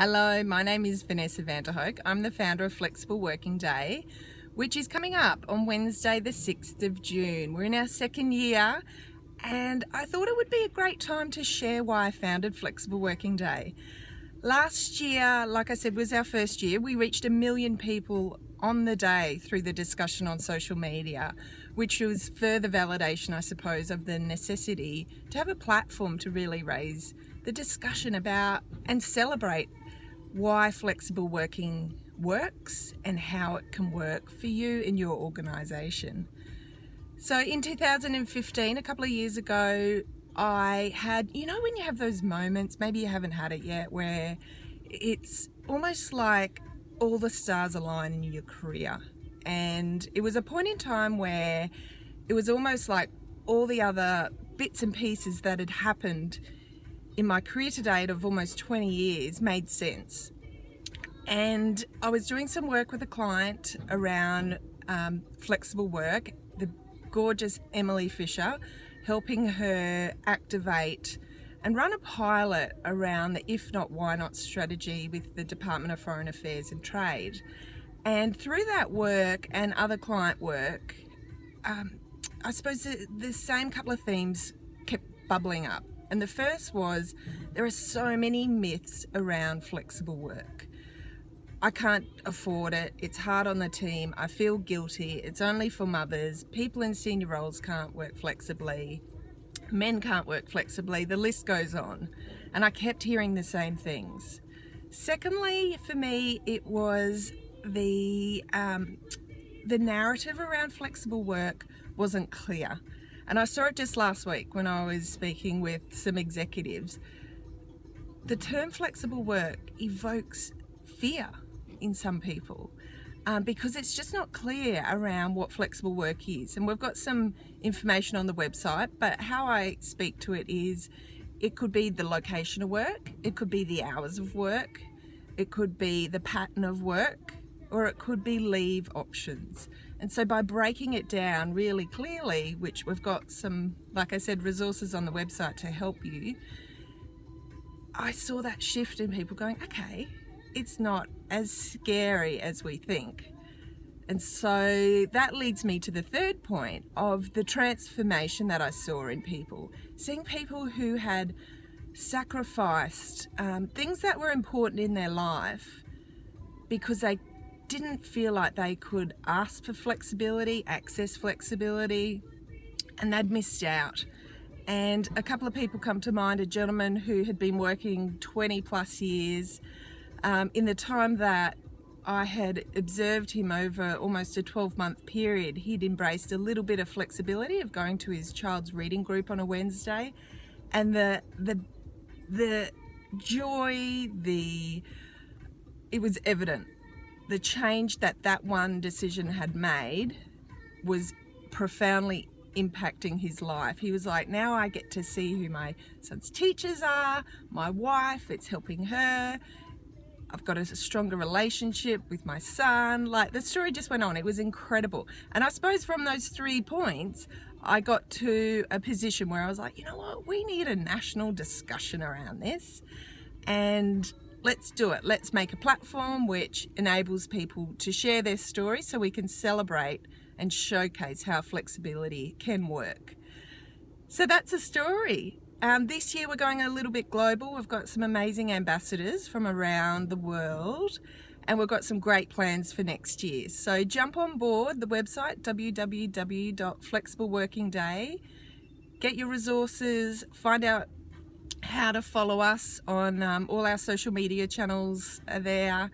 Hello, my name is Vanessa Vanderhoek. I'm the founder of Flexible Working Day, which is coming up on Wednesday the 6th of June. We're in our second year and I thought it would be a great time to share why I founded Flexible Working Day. Last year, like I said, was our first year. We reached 1 million people on the day through the discussion on social media, which was further validation, I suppose, of the necessity to have a platform to really raise the discussion about and celebrate why flexible working works and how it can work for you and your organisation. So in 2015, a couple of years ago, I had, when you have those moments, maybe you haven't had it yet, where it's almost like all the stars align in your career. And it was a point in time where it was almost like all the other bits and pieces that had happened in my career to date of almost 20 years made sense. And I was doing some work with a client around flexible work, the gorgeous Emily Fisher, helping her activate and run a pilot around the if not why not strategy with the Department of Foreign Affairs and Trade. And through that work and other client work, I suppose the same couple of themes kept bubbling up. And the first was, there are so many myths around flexible work. I can't afford it, it's hard on the team, I feel guilty, it's only for mothers, people in senior roles can't work flexibly, men can't work flexibly, the list goes on. And I kept hearing the same things. Secondly, for me, it was the narrative around flexible work wasn't clear. And I saw it just last week when I was speaking with some executives. The term flexible work evokes fear in some people because it's just not clear around what flexible work is. And we've got some information on the website, but how I speak to it is, it could be the location of work, it could be the hours of work, it could be the pattern of work, or it could be leave options. And so by breaking it down really clearly, which we've got some, like I said, resources on the website to help you, I saw that shift in people going, okay, it's not as scary as we think. And so that leads me to the third point of the transformation that I saw in people. Seeing people who had sacrificed things that were important in their life because they didn't feel like they could ask for flexibility, access flexibility, and they'd missed out. And a couple of people come to mind, a gentleman who had been working 20 plus years. In the time that I had observed him over almost a 12-month period, he'd embraced a little bit of flexibility of going to his child's reading group on a Wednesday. And the joy, it was evident. The change that one decision had made was profoundly impacting his life. He was like, now I get to see who my son's teachers are, my wife, it's helping her. I've got a stronger relationship with my son. Like, the story just went on. It was incredible. And I suppose from those 3 points, I got to a position where I was like, you know what? We need a national discussion around this. And let's do it. Let's make a platform which enables people to share their story so we can celebrate and showcase how flexibility can work. So that's a story. This year we're going a little bit global. We've got some amazing ambassadors from around the world and we've got some great plans for next year. So jump on board the website, www.flexibleworkingday. Get your resources, find out how to follow us on all our social media channels are there.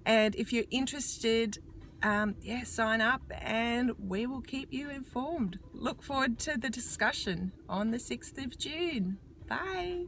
And if you're interested, sign up and we will keep you informed. Look forward to the discussion on the 6th of June. Bye.